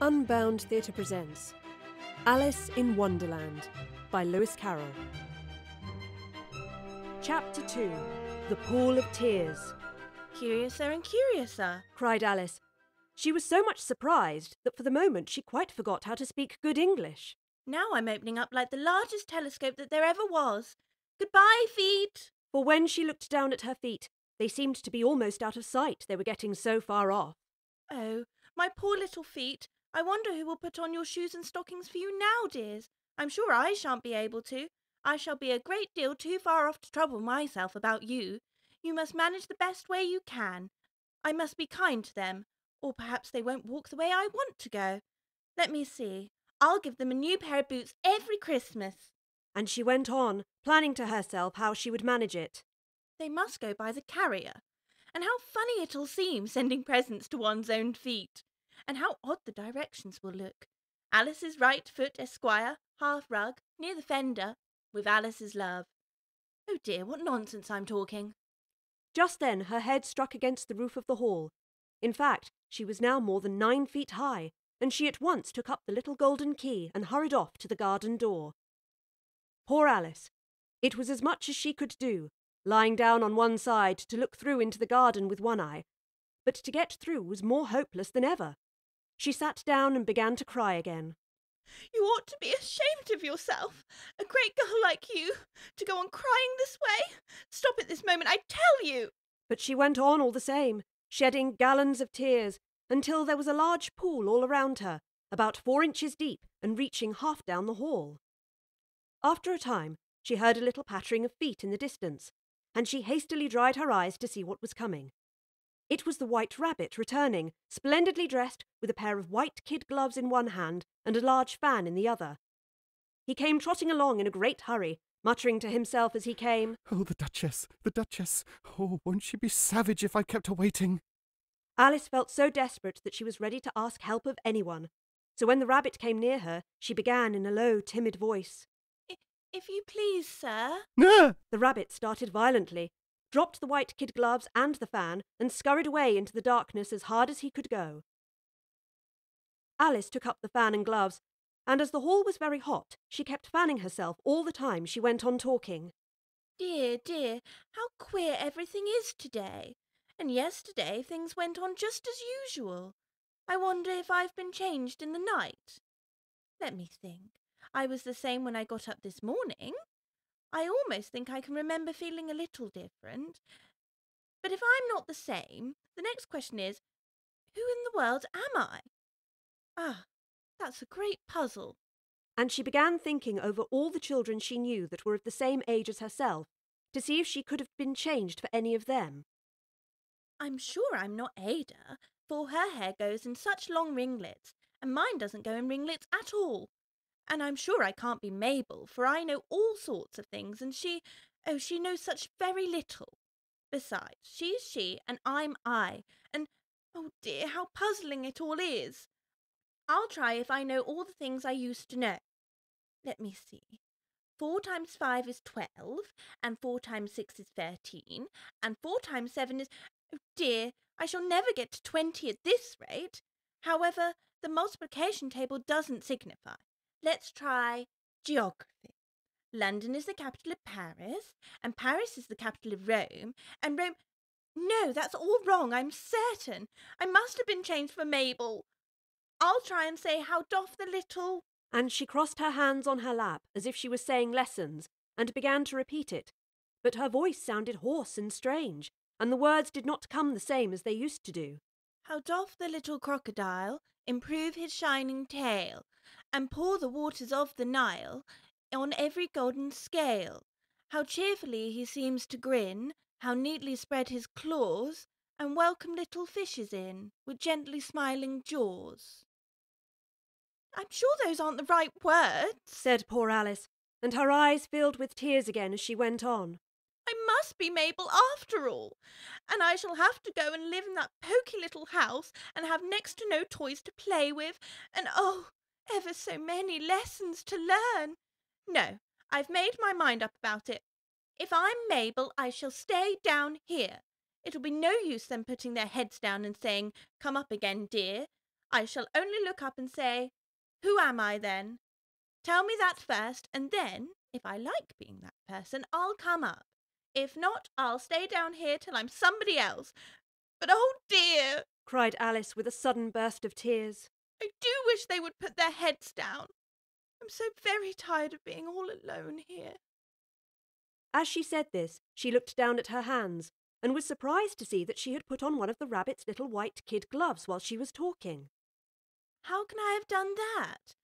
Unbound Theatre presents Alice in Wonderland by Lewis Carroll. Chapter 2. The Pool of Tears. Curiouser and curiouser, Cried Alice. She was so much surprised that for the moment she quite forgot how to speak good English. Now I'm opening up like the largest telescope that there ever was. Goodbye, feet! For when she looked down at her feet, they seemed to be almost out of sight, they were getting so far off. Oh, my poor little feet. I wonder who will put on your shoes and stockings for you now, dears. I'm sure I shan't be able to. I shall be a great deal too far off to trouble myself about you. You must manage the best way you can. I must be kind to them, or perhaps they won't walk the way I want to go. Let me see. I'll give them a new pair of boots every Christmas. And she went on, planning to herself how she would manage it. They must go by the carrier. And how funny it'll seem sending presents to one's own feet. And how odd the directions will look. Alice's right foot, Esquire, half rug, near the fender, with Alice's love. Oh dear, what nonsense I'm talking. Just then her head struck against the roof of the hall. In fact, she was now more than 9 feet high, and she at once took up the little golden key and hurried off to the garden door. Poor Alice! It was as much as she could do, lying down on one side to look through into the garden with one eye, but to get through was more hopeless than ever. She sat down and began to cry again. You ought to be ashamed of yourself, a great girl like you, to go on crying this way. Stop it this moment, I tell you. But she went on all the same, shedding gallons of tears, until there was a large pool all around her, about 4 inches deep and reaching half down the hall. After a time, she heard a little pattering of feet in the distance, and she hastily dried her eyes to see what was coming. It was the White Rabbit returning, splendidly dressed, with a pair of white kid gloves in one hand and a large fan in the other. He came trotting along in a great hurry, muttering to himself as he came, "Oh, the Duchess, the Duchess! Oh, won't she be savage if I kept her waiting?" Alice felt so desperate that she was ready to ask help of anyone. So when the rabbit came near her, she began in a low, timid voice. If you please, sir. Ah! The rabbit started violently, dropped the white kid gloves and the fan, and scurried away into the darkness as hard as he could go. Alice took up the fan and gloves, and as the hall was very hot, she kept fanning herself all the time she went on talking. Dear, dear, how queer everything is today. And yesterday things went on just as usual. I wonder if I've been changed in the night. Let me think. I was the same when I got up this morning. I almost think I can remember feeling a little different. But if I'm not the same, the next question is, who in the world am I? Ah, that's a great puzzle. And she began thinking over all the children she knew that were of the same age as herself, to see if she could have been changed for any of them. I'm sure I'm not Ada, for her hair goes in such long ringlets, and mine doesn't go in ringlets at all. And I'm sure I can't be Mabel, for I know all sorts of things, and she knows such very little. Besides, she's she, and I'm I, and, oh dear, how puzzling it all is. I'll try if I know all the things I used to know. Let me see. 4 times 5 is 12, and 4 times 6 is 13, and 4 times 7 is... Oh dear, I shall never get to 20 at this rate. However, the multiplication table doesn't signify. Let's try geography. London is the capital of Paris, and Paris is the capital of Rome, and Rome... No, that's all wrong, I'm certain. I must have been changed for Mabel. I'll try and say how doth the little... And she crossed her hands on her lap as if she was saying lessons, and began to repeat it. But her voice sounded hoarse and strange, and the words did not come the same as they used to do. How doth the little crocodile improve his shining tail, and pour the waters of the Nile on every golden scale? How cheerfully he seems to grin, how neatly spread his claws, and welcome little fishes in, with gently smiling jaws. I'm sure those aren't the right words, said poor Alice, and her eyes filled with tears again as she went on. I must be Mabel after all, and I shall have to go and live in that poky little house and have next to no toys to play with, and oh, ever so many lessons to learn. No, I've made my mind up about it. If I'm Mabel, I shall stay down here. It'll be no use them putting their heads down and saying, "Come up again, dear." I shall only look up and say, "Who am I then?" Tell me that first, and then, if I like being that person, I'll come up. If not, I'll stay down here till I'm somebody else. But oh dear, cried Alice with a sudden burst of tears. I do wish they would put their heads down. I'm so very tired of being all alone here. As she said this, she looked down at her hands and was surprised to see that she had put on one of the rabbit's little white kid gloves while she was talking. How can I have done that?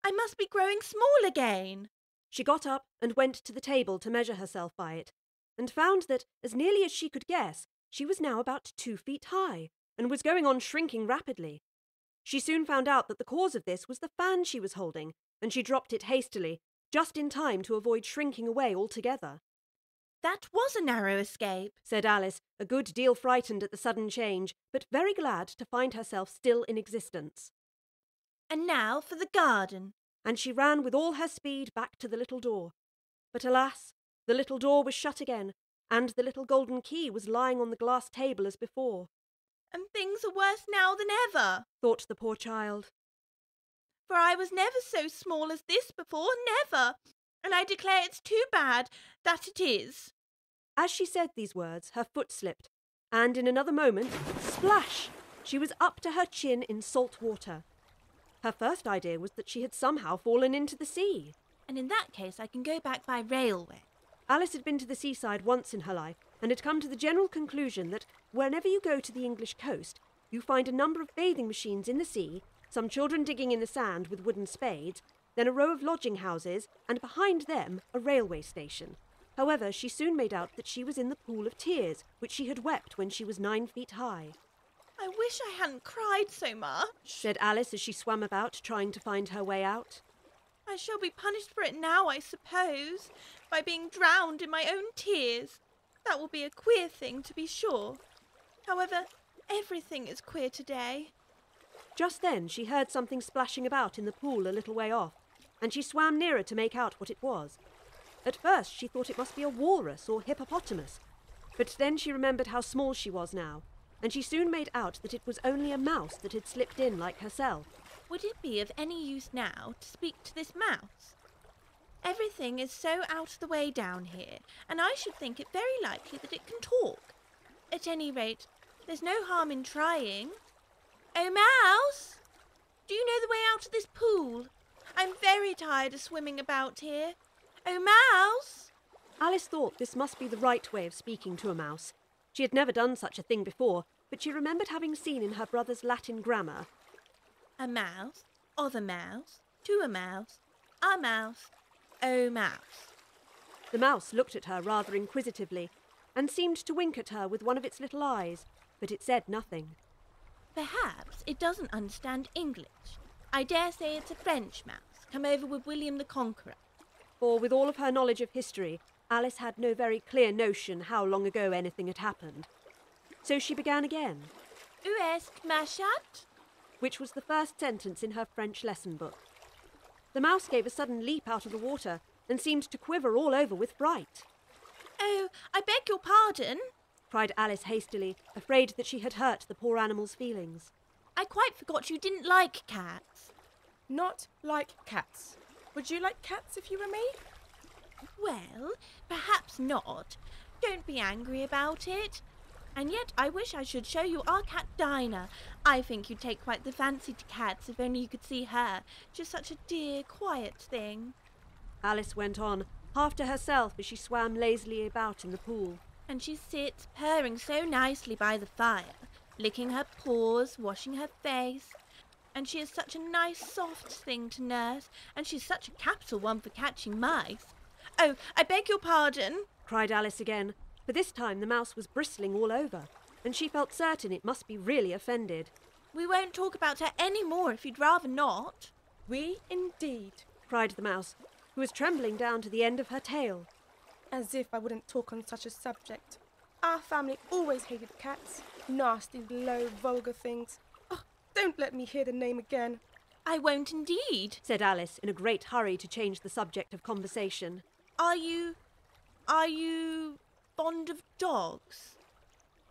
I must be growing small again. She got up and went to the table to measure herself by it, and found that, as nearly as she could guess, she was now about 2 feet high, and was going on shrinking rapidly. She soon found out that the cause of this was the fan she was holding, and she dropped it hastily, just in time to avoid shrinking away altogether. That was a narrow escape, said Alice, a good deal frightened at the sudden change, but very glad to find herself still in existence. And now for the garden. And she ran with all her speed back to the little door. But alas, the little door was shut again, and the little golden key was lying on the glass table as before. And things are worse now than ever, thought the poor child. For I was never so small as this before, never, and I declare it's too bad that it is. As she said these words, her foot slipped, and in another moment, splash! She was up to her chin in salt water. Her first idea was that she had somehow fallen into the sea. And in that case, I can go back by railway. Alice had been to the seaside once in her life, and had come to the general conclusion that whenever you go to the English coast, you find a number of bathing machines in the sea, some children digging in the sand with wooden spades, then a row of lodging houses, and behind them a railway station. However, she soon made out that she was in the pool of tears, which she had wept when she was 9 feet high. I wish I hadn't cried so much, said Alice as she swam about, trying to find her way out. I shall be punished for it now, I suppose, by being drowned in my own tears. That will be a queer thing, to be sure. However, everything is queer today. Just then she heard something splashing about in the pool a little way off, and she swam nearer to make out what it was. At first she thought it must be a walrus or hippopotamus, but then she remembered how small she was now, and she soon made out that it was only a mouse that had slipped in like herself. Would it be of any use now to speak to this mouse? Everything is so out of the way down here, and I should think it very likely that it can talk. At any rate, there's no harm in trying. Oh, mouse! Do you know the way out of this pool? I'm very tired of swimming about here. Oh, mouse! Alice thought this must be the right way of speaking to a mouse. She had never done such a thing before, but she remembered having seen in her brother's Latin grammar, a mouse, of a mouse, to a mouse, oh mouse. The mouse looked at her rather inquisitively, and seemed to wink at her with one of its little eyes, but it said nothing. Perhaps it doesn't understand English. I dare say it's a French mouse, come over with William the Conqueror. For with all of her knowledge of history, Alice had no very clear notion how long ago anything had happened. So she began again. Où est-ce que ma chatte? Which was the first sentence in her French lesson book. The mouse gave a sudden leap out of the water and seemed to quiver all over with fright. Oh, I beg your pardon, cried Alice hastily, afraid that she had hurt the poor animal's feelings. I quite forgot you didn't like cats. Not like cats. Would you like cats if you were me? Well, perhaps not. Don't be angry about it. And yet I wish I should show you our cat Dinah. I think you'd take quite the fancy to cats if only you could see her. Just such a dear, quiet thing. Alice went on, half to herself as she swam lazily about in the pool. And she sits purring so nicely by the fire, licking her paws, washing her face. And she is such a nice, soft thing to nurse, and she's such a capital one for catching mice. Oh, I beg your pardon, cried Alice again, for this time the mouse was bristling all over, and she felt certain it must be really offended. We won't talk about her any more if you'd rather not. We indeed, cried the mouse, who was trembling down to the end of her tail. As if I wouldn't talk on such a subject. Our family always hated cats. Nasty, low, vulgar things. Oh, don't let me hear the name again. I won't indeed, said Alice in a great hurry to change the subject of conversation. Are you fond of dogs?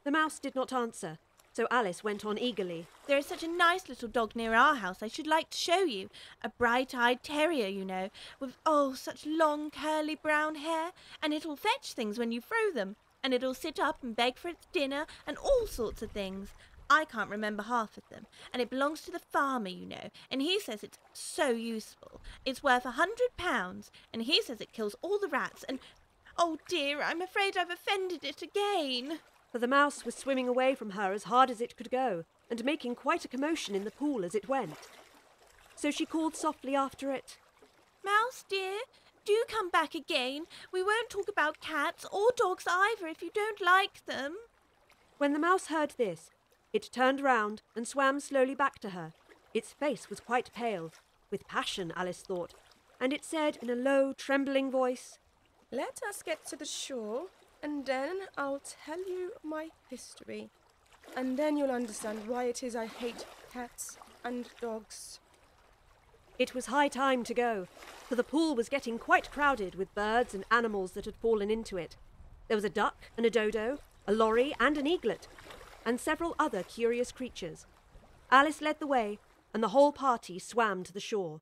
The mouse did not answer, So Alice went on eagerly. There is such a nice little dog near our house I should like to show you. A bright-eyed terrier, you know, with, such long curly brown hair, and it'll fetch things when you throw them, and it'll sit up and beg for its dinner and all sorts of things. I can't remember half of them, and it belongs to the farmer, you know, and he says it's so useful. It's worth £100, and he says it kills all the rats, and, oh dear, I'm afraid I've offended it again. For the mouse was swimming away from her as hard as it could go, and making quite a commotion in the pool as it went. So she called softly after it, Mouse, dear, do come back again. We won't talk about cats or dogs either if you don't like them. When the mouse heard this, it turned round and swam slowly back to her. Its face was quite pale, with passion, Alice thought, and it said in a low, trembling voice, Let us get to the shore, and then I'll tell you my history. And then you'll understand why it is I hate cats and dogs. It was high time to go, for the pool was getting quite crowded with birds and animals that had fallen into it. There was a duck and a dodo, a lorry and an eaglet, and several other curious creatures. Alice led the way, and the whole party swam to the shore.